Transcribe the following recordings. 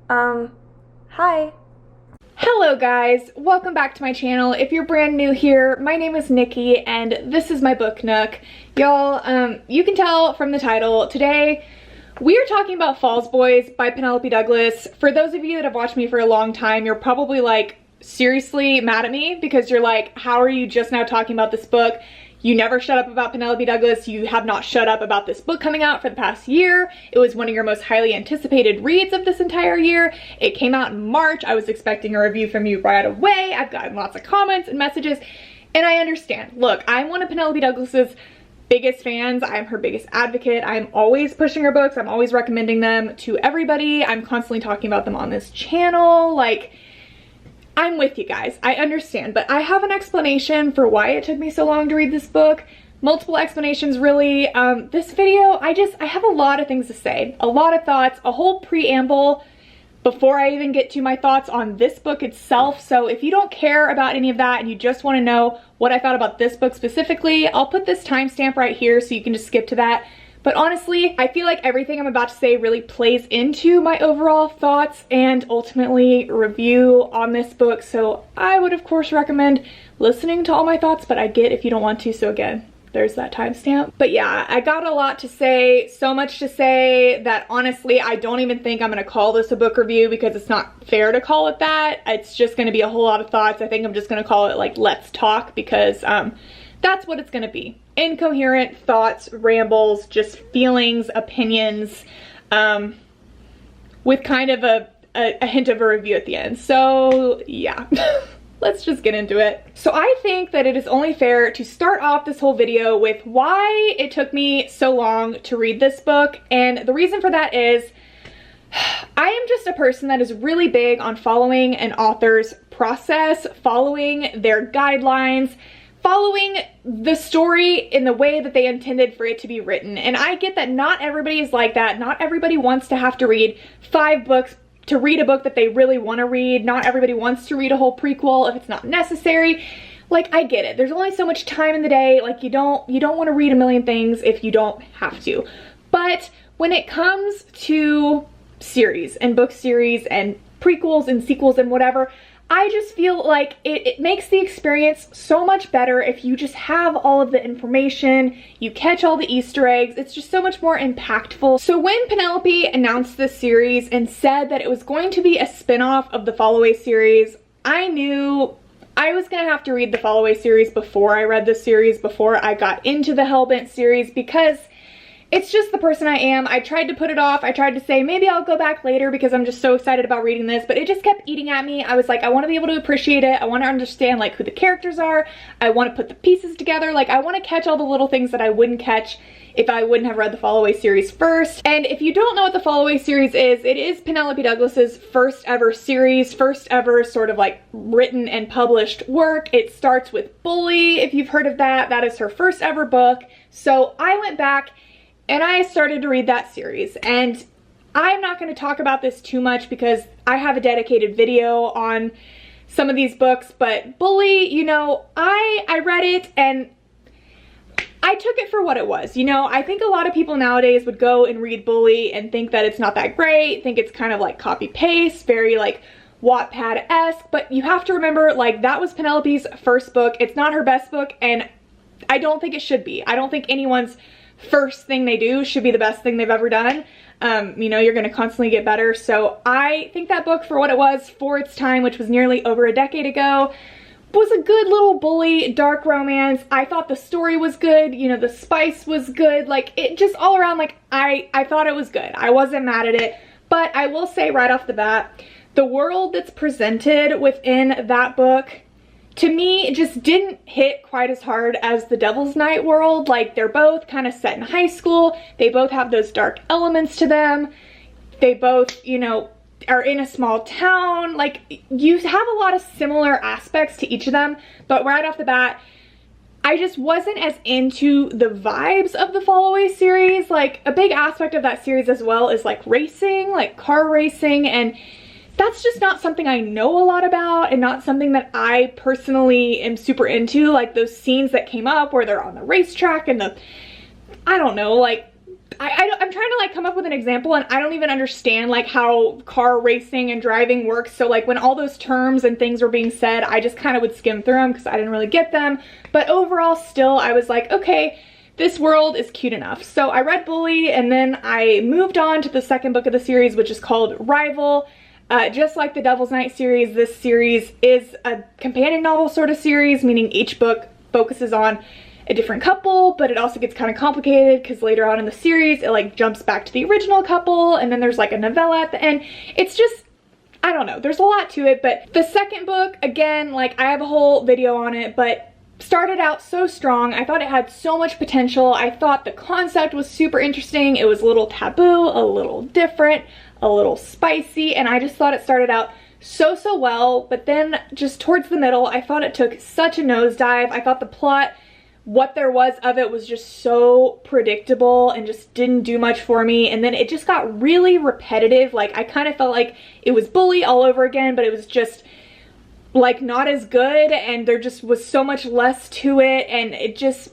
Hi. Hello guys, welcome back to my channel. If you're brand new here, my name is Nikki and this is my book nook. Y'all, you can tell from the title, today we are talking about Falls Boys by Penelope Douglas. For those of you that have watched me for a long time, you're probably like seriously mad at me because you're like, how are you just now talking about this book? You never shut up about Penelope Douglas. You have not shut up about this book coming out for the past year. It was one of your most highly anticipated reads of this entire year. It came out in March. I was expecting a review from you right away. I've gotten lots of comments and messages, and I understand. Look, I'm one of Penelope Douglas's biggest fans. I'm her biggest advocate. I'm always pushing her books. I'm always recommending them to everybody. I'm constantly talking about them on this channel. Like, I'm with you guys, I understand, but I have an explanation for why it took me so long to read this book. Multiple explanations, really. This video, I have a lot of things to say, a lot of thoughts, a whole preamble before I even get to my thoughts on this book itself. So if you don't care about any of that and you just want to know what I thought about this book specifically, I'll put this timestamp right here so you can just skip to that. But honestly, I feel like everything I'm about to say really plays into my overall thoughts and ultimately review on this book. So I would of course recommend listening to all my thoughts, but I get if you don't want to. So again, there's that timestamp. But yeah, I got a lot to say, so much to say that honestly, I don't even think I'm gonna call this a book review because it's not fair to call it that. It's just gonna be a whole lot of thoughts. I think I'm just gonna call it like, let's talk, because that's what it's gonna be. Incoherent thoughts, rambles, just feelings, opinions, with kind of a hint of a review at the end. So yeah, let's just get into it. So I think that it is only fair to start off this whole video with why it took me so long to read this book. And the reason for that is I am just a person that is really big on following an author's process, following their guidelines, following the story in the way that they intended for it to be written. And I get that not everybody is like that. Not everybody wants to have to read 5 books to read a book that they really want to read. Not everybody wants to read a whole prequel if it's not necessary. Like, I get it. There's only so much time in the day. Like, you don't want to read a million things if you don't have to. But when it comes to series and book series and prequels and sequels and whatever, I just feel like it makes the experience so much better if you just have all of the information, you catch all the Easter eggs. It's just so much more impactful. So when Penelope announced this series and said that it was going to be a spin-off of the Fall Away series, I knew I was gonna have to read the Fall Away series before I read this series, before I got into the Hellbent series, because it's just the person I am. I tried to put it off. I tried to say maybe I'll go back later because I'm just so excited about reading this, but it just kept eating at me. I was like, I want to be able to appreciate it. I want to understand like who the characters are. I want to put the pieces together. Like, I want to catch all the little things that I wouldn't catch if I wouldn't have read the Fall Away series first. And if you don't know what the Fall Away series is, it is Penelope Douglas's first ever series, first ever sort of like written and published work. It starts with Bully, if you've heard of that. That is her first ever book. So I went back and I started to read that series, and I'm not going to talk about this too much because I have a dedicated video on some of these books, but Bully, you know, I read it and I took it for what it was. You know, I think a lot of people nowadays would go and read Bully and think that it's not that great, think it's kind of like copy-paste, very like Wattpad-esque, but you have to remember, like, that was Penelope's first book. It's not her best book, and I don't think it should be. I don't think anyone's first thing they do should be the best thing they've ever done. You know, you're going to constantly get better. So I think that book, for what it was for its time, which was nearly over a decade ago, was a good little bully dark romance. I thought the story was good, you know, the spice was good, like, it just all around, like, I thought it was good. I wasn't mad at it, but I will say right off the bat, the world that's presented within that book, to me, it just didn't hit quite as hard as the Devil's Night world. Like, they're both kind of set in high school. They both have those dark elements to them. They both, you know, are in a small town. Like, you have a lot of similar aspects to each of them, but right off the bat, I just wasn't as into the vibes of the Fall Away series. Like, a big aspect of that series as well is like racing, like car racing, and that's just not something I know a lot about and not something that I personally am super into. Like, those scenes that came up where they're on the racetrack and I don't know, like, I'm trying to like come up with an example, and I don't even understand like how car racing and driving works. So like when all those terms and things were being said, I just kind of would skim through them because I didn't really get them. But overall, still, I was like, okay, this world is cute enough. So I read Bully, and then I moved on to the second book of the series, which is called Rival. Just like the Devil's Night series, this series is a companion novel sort of series, meaning each book focuses on a different couple, but it also gets kind of complicated because later on in the series it like jumps back to the original couple, and then there's like a novella at the end. It's just, I don't know, there's a lot to it. But the second book, again, like I have a whole video on it, but started out so strong. I thought it had so much potential. I thought the concept was super interesting. It was a little taboo, a little different, a little spicy, and I just thought it started out so well. But then just towards the middle, I thought it took such a nosedive. I thought the plot, what there was of it, was just so predictable and just didn't do much for me. And then it just got really repetitive. Like I kind of felt like it was Bully all over again, but it was just like not as good, and there just was so much less to it. And it just,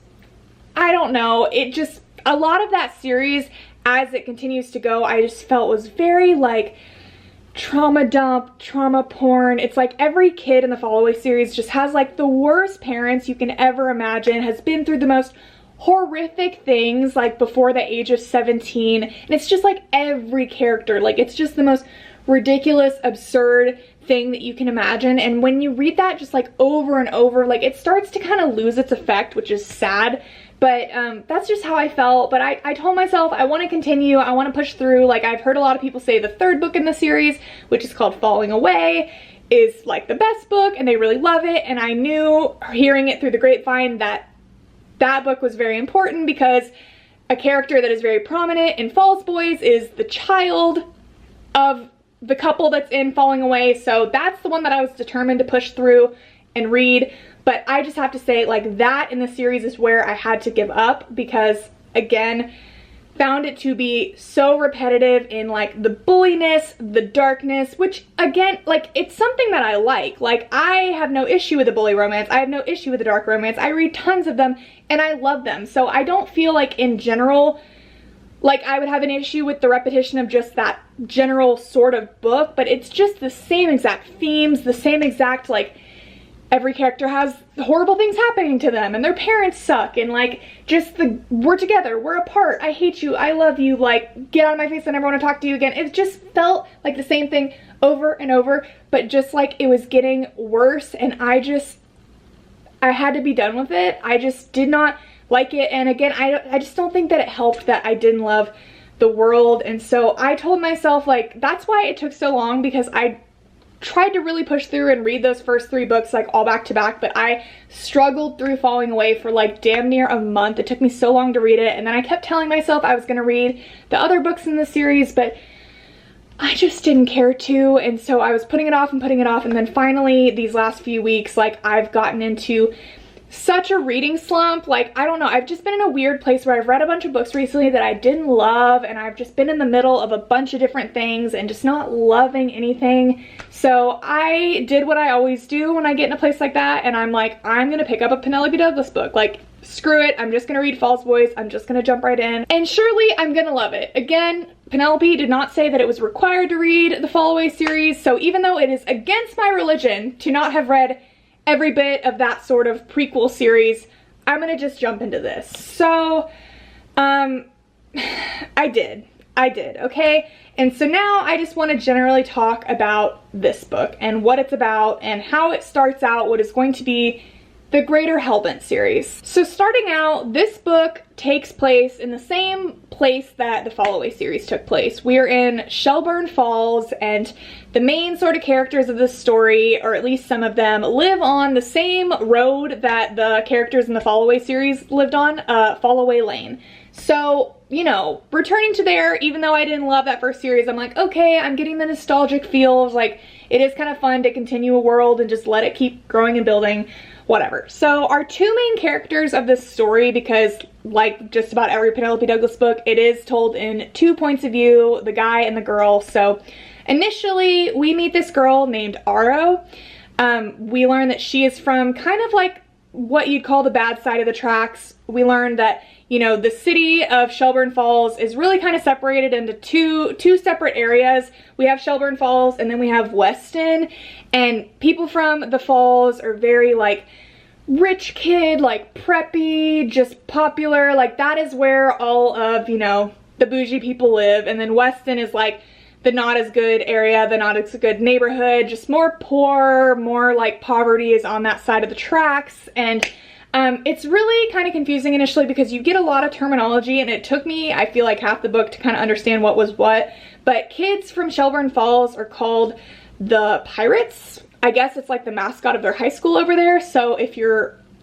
I don't know, it just, a lot of that series as it continues to go, I just felt was very like trauma dump, trauma porn. It's like every kid in the Fall Away series just has like the worst parents you can ever imagine, has been through the most horrific things like before the age of 17, and it's just like every character, like it's just the most ridiculous, absurd thing that you can imagine. And when you read that just like over and over, like it starts to kind of lose its effect, which is sad. But that's just how I felt. But I told myself I want to continue, I want to push through. Like I've heard a lot of people say the third book in the series, which is called Falling Away, is like the best book and they really love it. And I knew, hearing it through the grapevine, that that book was very important because a character that is very prominent in Falls Boys is the child of the couple that's in Falling Away. So that's the one that I was determined to push through and read. But I just have to say, like, that in the series is where I had to give up because, again, found it to be so repetitive in, like, the bulliness, the darkness, which, again, like, it's something that I like. Like, I have no issue with the bully romance. I have no issue with the dark romance. I read tons of them, and I love them. So I don't feel like, in general, like, I would have an issue with the repetition of just that general sort of book, but it's just the same exact themes, the same exact, like, every character has horrible things happening to them and their parents suck, and like just the we're together, we're apart, I hate you, I love you, like get out of my face, I never want to talk to you again. It just felt like the same thing over and over, but just like it was getting worse, and I had to be done with it. I just did not like it. And again, I just don't think that it helped that I didn't love the world. And so I told myself, like, that's why it took so long, because I tried to really push through and read those first 3 books like all back to back, but I struggled through Falling Away for like damn near a month. It took me so long to read it, and then I kept telling myself I was going to read the other books in the series, but I just didn't care to, and so I was putting it off and putting it off. And then finally these last few weeks, like, I've gotten into such a reading slump. Like, I don't know, I've just been in a weird place where I've read a bunch of books recently that I didn't love, and I've just been in the middle of a bunch of different things and just not loving anything. So I did what I always do when I get in a place like that, and I'm like, I'm gonna pick up a Penelope Douglas book. Like, screw it, I'm just gonna read Falls Boys, I'm just gonna jump right in, and surely I'm gonna love it. Again, Penelope did not say that it was required to read the Fall Away series, so even though it is against my religion to not have read every bit of that sort of prequel series, I'm gonna just jump into this. So, I did, okay? And so now I just want to generally talk about this book and what it's about and how it starts out what is going to be the greater Hellbent series. So starting out, this book takes place in the same place that the Fall Away series took place. We're in Shelburne Falls, and the main sort of characters of this story, or at least some of them, live on the same road that the characters in the Fall Away series lived on, Fall Away Lane. So, you know, returning to there, even though I didn't love that first series, I'm like, okay, I'm getting the nostalgic feels. Like, it is kind of fun to continue a world and just let it keep growing and building. Whatever. So our 2 main characters of this story, because like just about every Penelope Douglas book, it is told in 2 points of view, the guy and the girl. So initially we meet this girl named Aro. We learn that she is from kind of like what you'd call the bad side of the tracks. We learn that, you know, the city of Shelburne Falls is really kind of separated into two separate areas. We have Shelburne Falls and then we have Weston, and people from the Falls are very like rich kid, like preppy, just popular. Like that is where all of, you know, the bougie people live. And then Weston is like the not as good area, the not as good neighborhood, just more poor, more like poverty is on that side of the tracks. And it's really kind of confusing initially because you get a lot of terminology, and it took me, I feel like, half the book to kind of understand what was what. But kids from Shelburne Falls are called the Pirates. I guess it's like the mascot of their high school over there. So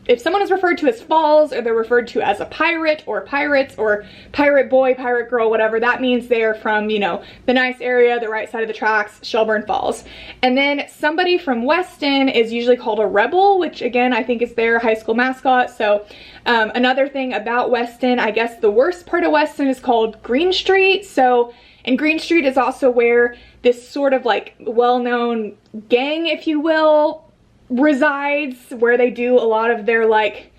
if someone is referred to as Falls, or they're referred to as a pirate or pirates or pirate boy, pirate girl, whatever, that means they're from, you know, the nice area, the right side of the tracks, Shelburne Falls. And then somebody from Weston is usually called a rebel, which again, I think is their high school mascot. So another thing about Weston, I guess the worst part of Weston is called Green Street. So, and Green Street is also where this sort of like well-known gang, if you will, resides, where they do a lot of their like,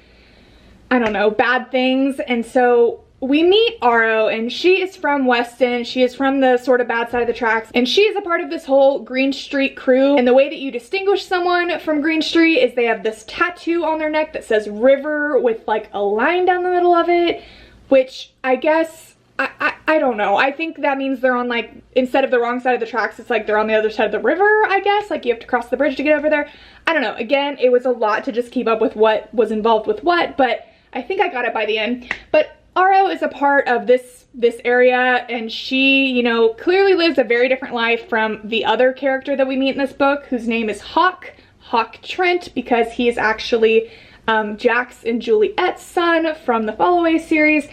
I don't know, bad things. And so we meet Aro, and she is from Weston. She is from the sort of bad side of the tracks, and she is a part of this whole Green Street crew. And the way that you distinguish someone from Green Street is they have this tattoo on their neck that says river with like a line down the middle of it, which I guess, I don't know. I think that means they're on like, instead of the wrong side of the tracks, it's like they're on the other side of the river, I guess. Like you have to cross the bridge to get over there. I don't know. Again, it was a lot to just keep up with what was involved with what, but I think I got it by the end. But Aro is a part of this area, and she, you know, clearly lives a very different life from the other character that we meet in this book, whose name is Hawk Trent, because he is actually Jax and Juliet's son from the Fallaway series.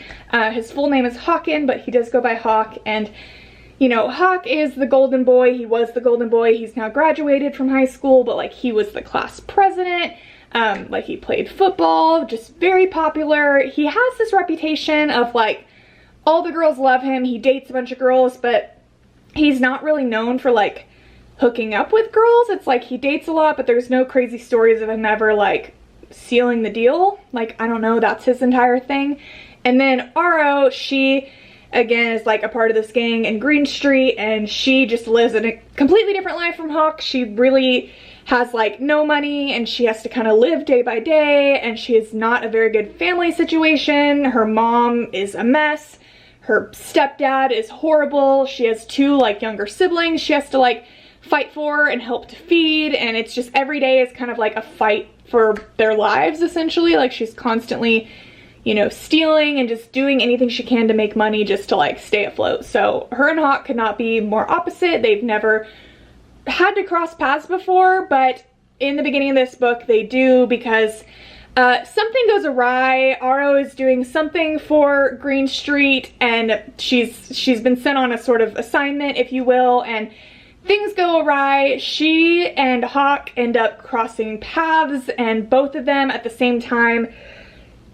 His full name is Hawken, but he does go by Hawk. And you know, Hawk is the golden boy. He was the golden boy. He's now graduated from high school, but like he was the class president. Like he played football, just very popular. He has this reputation of like, all the girls love him. He dates a bunch of girls, but he's not really known for like hooking up with girls. It's like he dates a lot, but there's no crazy stories of him ever like sealing the deal. Like, I don't know, that's his entire thing. And then Aro, she again is like a part of this gang in Green Street, and she just lives in a completely different life from Hawk. She really has like no money, and she has to kind of live day by day, and she is not a very good family situation. Her mom is a mess. Her stepdad is horrible. She has two like younger siblings she has to like fight for and help to feed, and it's just every day is kind of like a fight for their lives essentially. Like she's constantly, you know, stealing and just doing anything she can to make money just to like stay afloat. So her and Hawk could not be more opposite. They've never had to cross paths before, but in the beginning of this book they do, because something goes awry. Aro is doing something for Green Street, and she's been sent on a sort of assignment, if you will, and things go awry. She and Hawk end up crossing paths, and both of them at the same time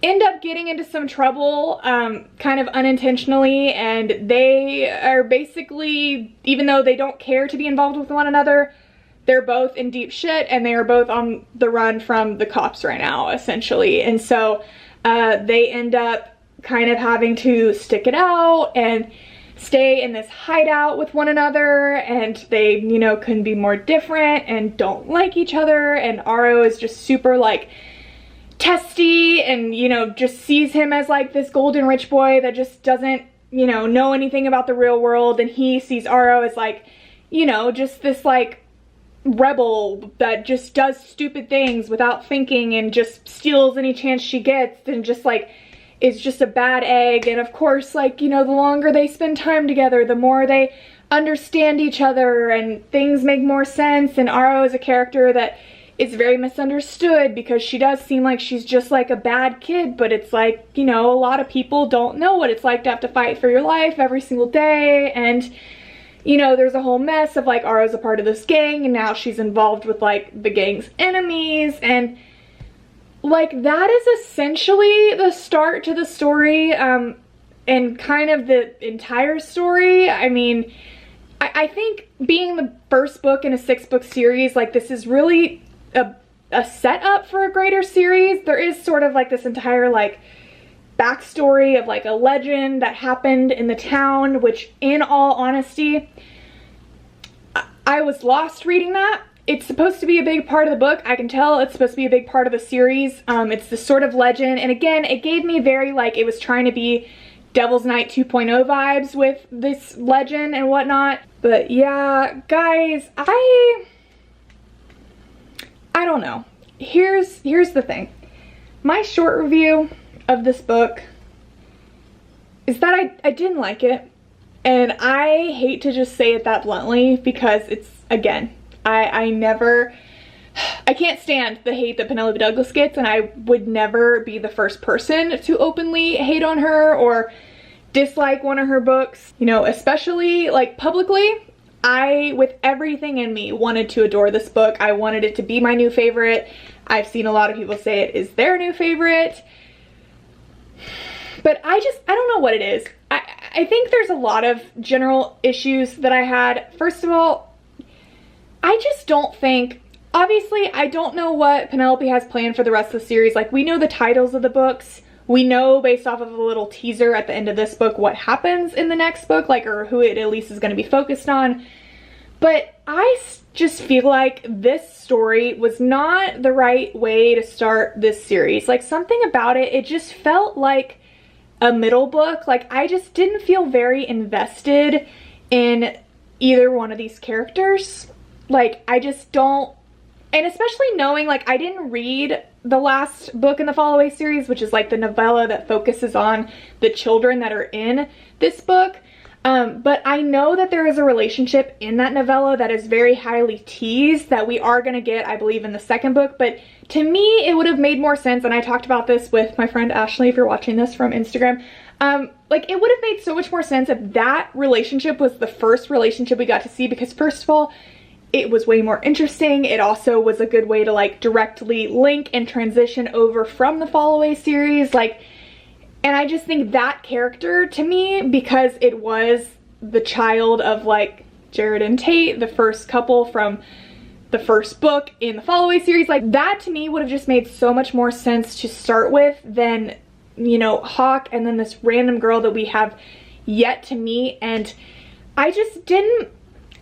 end up getting into some trouble, kind of unintentionally, and they are basically, even though they don't care to be involved with one another, they're both in deep shit, and they are both on the run from the cops right now, essentially. And so they end up kind of having to stick it out and stay in this hideout with one another, and they, you know, couldn't be more different and don't like each other. And Aro is just super like testy, and, you know, just sees him as like this golden rich boy that just doesn't, you know anything about the real world, and he sees Aro as like, you know, just this like rebel that just does stupid things without thinking and just steals any chance she gets, and just like is just a bad egg. And of course, like, you know, the longer they spend time together, the more they understand each other and things make more sense. And Aro is a character that is very misunderstood because she does seem like she's just like a bad kid, but it's like, you know, a lot of people don't know what it's like to have to fight for your life every single day. And, you know, there's a whole mess of like Aro's a part of this gang, and now she's involved with like the gang's enemies, and like that is essentially the start to the story, and kind of the entire story. I mean, I think being the first book in a 6-book series, like this is really a setup for a greater series. There is sort of like this entire like backstory of like a legend that happened in the town, which in all honesty, I was lost reading that. It's supposed to be a big part of the book. I can tell it's supposed to be a big part of the series. It's this sort of legend. And again, it gave me very like it was trying to be Devil's Night 2.0 vibes with this legend and whatnot. But yeah, guys, I don't know. Here's the thing. My short review of this book is that I didn't like it. And I hate to just say it that bluntly because it's, again, I can't stand the hate that Penelope Douglas gets, and I would never be the first person to openly hate on her or dislike one of her books, you know, especially like publicly. I, with everything in me, wanted to adore this book. I wanted it to be my new favorite. I've seen a lot of people say it is their new favorite. But I don't know what it is. I think there's a lot of general issues that I had. First of all, I just don't think, obviously, I don't know what Penelope has planned for the rest of the series. Like, we know the titles of the books. We know, based off of a little teaser at the end of this book, what happens in the next book, like, or who it at least is going to be focused on. But I just feel like this story was not the right way to start this series. Like, something about it, it just felt like a middle book. Like, I just didn't feel very invested in either one of these characters. Like, I just don't, and especially knowing, like, I didn't read the last book in the Fall Away series, which is like the novella that focuses on the children that are in this book. But I know that there is a relationship in that novella that is very highly teased that we are going to get, I believe, in the second book. But to me, it would have made more sense, and I talked about this with my friend Ashley, if you're watching this from Instagram. Like, it would have made so much more sense if that relationship was the first relationship we got to see, because first of all, it was way more interesting. It also was a good way to like directly link and transition over from the Fall Away series. Like, and I just think that character to me, because it was the child of like Jared and Tate, the first couple from the first book in the Fall Away series, like that to me would have just made so much more sense to start with than, you know, Hawk and then this random girl that we have yet to meet. And I just didn't,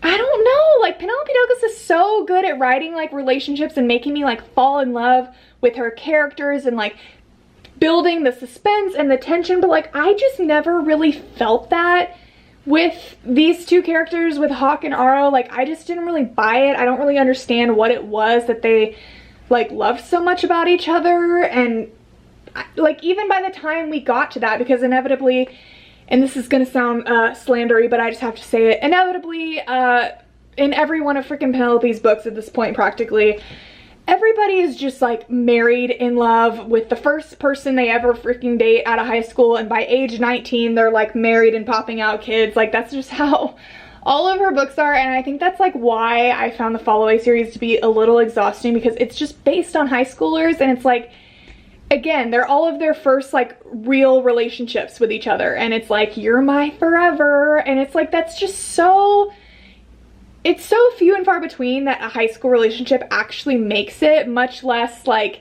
I don't know, like Penelope Douglas is so good at writing like relationships and making me like fall in love with her characters and like building the suspense and the tension, but like I just never really felt that with these two characters, with Hawk and Aro. Like, I just didn't really buy it. I don't really understand what it was that they like loved so much about each other. And like, even by the time we got to that, because inevitably, and this is gonna sound slandery, but I just have to say it, inevitably in every one of freaking Penelope's books at this point, practically everybody is just like married in love with the first person they ever freaking date out of high school, and by age 19 they're like married and popping out kids. Like, that's just how all of her books are. And I think that's like why I found the Fall Away series to be a little exhausting, because it's just based on high schoolers, and it's like, again, they're all of their first like real relationships with each other, and it's like, you're my forever, and it's like, that's just so, it's so few and far between that a high school relationship actually makes it, much less like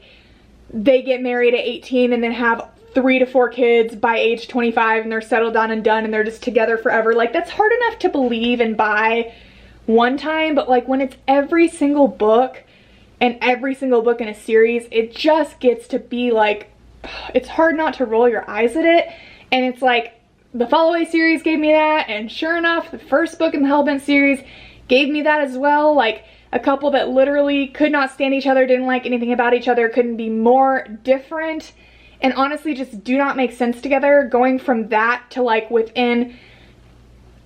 they get married at 18 and then have 3 to 4 kids by age 25 and they're settled down and done and they're just together forever. Like, that's hard enough to believe and buy one time, but like when it's every single book and every single book in a series, it just gets to be like, it's hard not to roll your eyes at it. And it's like, the Fall Away series gave me that, and sure enough, the first book in the Hellbent series gave me that as well. Like, a couple that literally could not stand each other, didn't like anything about each other, couldn't be more different, and honestly just do not make sense together. Going from that to like within,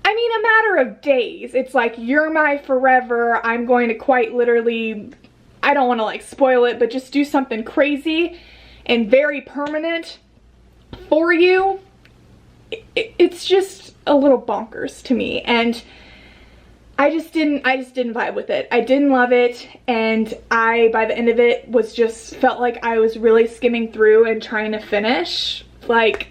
I mean, a matter of days, it's like, you're my forever, I'm going to quite literally, I don't want to like spoil it, but just do something crazy and very permanent for you. It's just a little bonkers to me, and I just didn't vibe with it. I didn't love it, and I, by the end of it, was just felt like I was really skimming through and trying to finish. Like,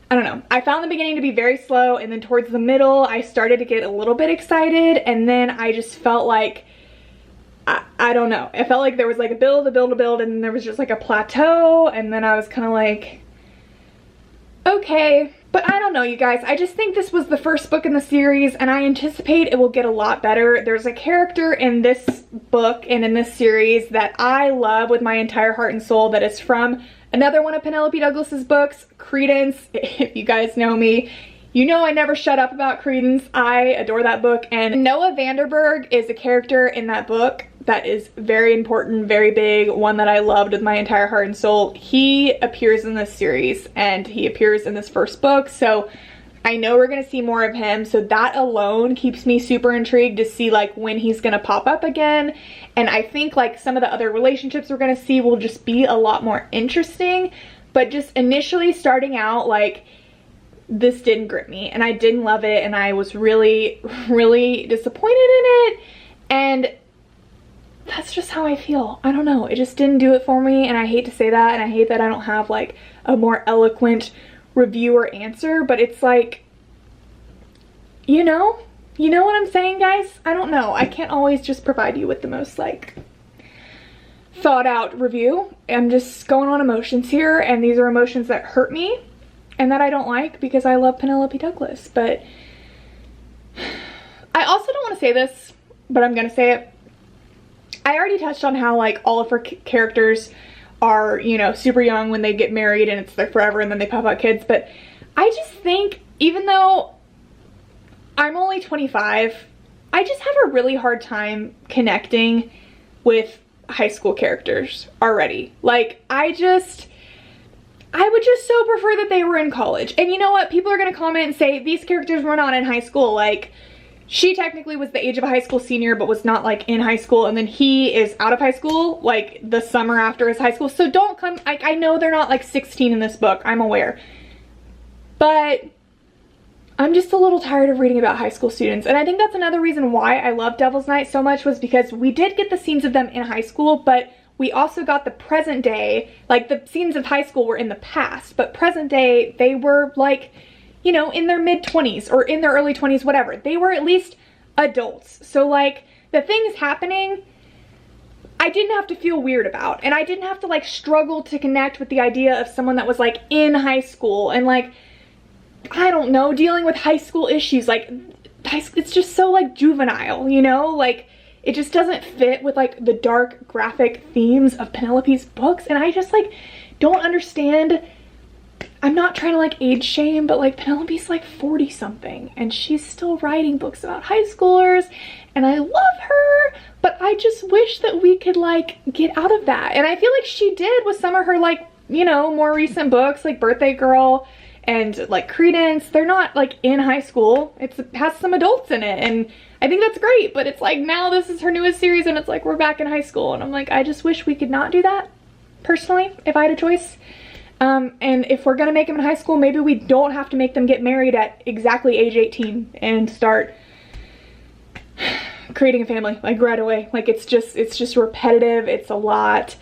I don't know. I found the beginning to be very slow, and then towards the middle, I started to get a little bit excited, and then I just felt like, I don't know. It felt like there was like a build, and then there was just like a plateau, and then I was kind of like, okay. But I don't know, you guys. I just think this was the first book in the series, and I anticipate it will get a lot better. There's a character in this book and in this series that I love with my entire heart and soul that is from another one of Penelope Douglas's books, Credence. If you guys know me, you know I never shut up about Credence. I adore that book, and Noah Vanderberg is a character in that book that is very important, very big, one that I loved with my entire heart and soul. He appears in this series, and he appears in this first book, so I know we're gonna see more of him, so that alone keeps me super intrigued to see like when he's gonna pop up again. And I think like some of the other relationships we're gonna see will just be a lot more interesting, but just initially starting out, like, this didn't grip me, and I didn't love it, and I was really, really disappointed in it, and that's just how I feel. I don't know, it just didn't do it for me, and I hate to say that, and I hate that I don't have like a more eloquent review or answer, but it's like, you know what I'm saying, guys? I don't know, I can't always just provide you with the most like thought out review. I'm just going on emotions here, and these are emotions that hurt me and that I don't like because I love Penelope Douglas. But I also don't want to say this, but I'm gonna say it. I already touched on how like all of her characters are, you know, super young when they get married and it's like forever and then they pop out kids, but I just think even though I'm only 25, I just have a really hard time connecting with high school characters already. Like I would just so prefer that they were in college. And you know what? People are gonna comment and say these characters were not in high school. Like, she technically was the age of a high school senior but was not like in high school, and then he is out of high school like the summer after his high school. So don't come, I know they're not like 16 in this book, I'm aware, but I'm just a little tired of reading about high school students. And I think that's another reason why I love Devil's Night so much, was because we did get the scenes of them in high school, but we also got the present day. Like the scenes of high school were in the past, but present day they were like, you know, in their mid-20s or in their early 20s, whatever. They were at least adults. So like the things happening, I didn't have to feel weird about, and I didn't have to like struggle to connect with the idea of someone that was like in high school and like, I don't know, dealing with high school issues. Like it's just so like juvenile, you know, like it just doesn't fit with like the dark graphic themes of Penelope's books. And I just like don't understand. I'm not trying to like age shame, but like Penelope's like 40 something and she's still writing books about high schoolers, and I love her, but I just wish that we could like get out of that. And I feel like she did with some of her like, you know, more recent books like Birthday Girl and like Credence. They're not like in high school. It has some adults in it, and I think that's great, but it's like now this is her newest series and it's like we're back in high school, and I'm like, I just wish we could not do that, personally, if I had a choice. And if we're gonna make them in high school, maybe we don't have to make them get married at exactly age 18 and start creating a family like right away. Like it's just repetitive, it's a lot,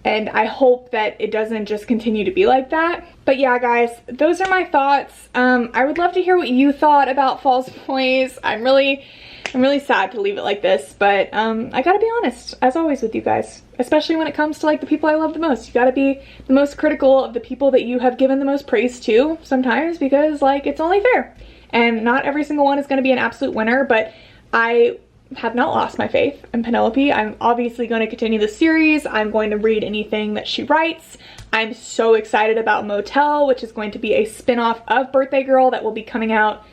and I hope that it doesn't just continue to be like that. But yeah, guys, those are my thoughts. I would love to hear what you thought about Falls Boys. I'm really sad to leave it like this, but I gotta be honest, as always, with you guys, especially when it comes to like the people I love the most. You gotta be the most critical of the people that you have given the most praise to sometimes, because like it's only fair, and not every single one is gonna be an absolute winner. But I have not lost my faith in Penelope. I'm obviously going to continue the series. I'm going to read anything that she writes. I'm so excited about Motel, which is going to be a spin-off of Birthday Girl that will be coming out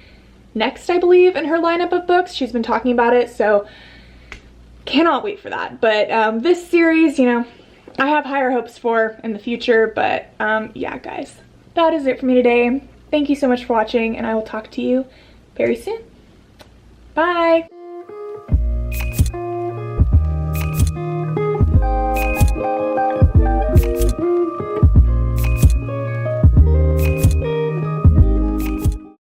next, I believe, in her lineup of books. She's been talking about it, so cannot wait for that. But this series, you know, I have higher hopes for in the future. But yeah, guys, that is it for me today. Thank you so much for watching, and I will talk to you very soon. Bye!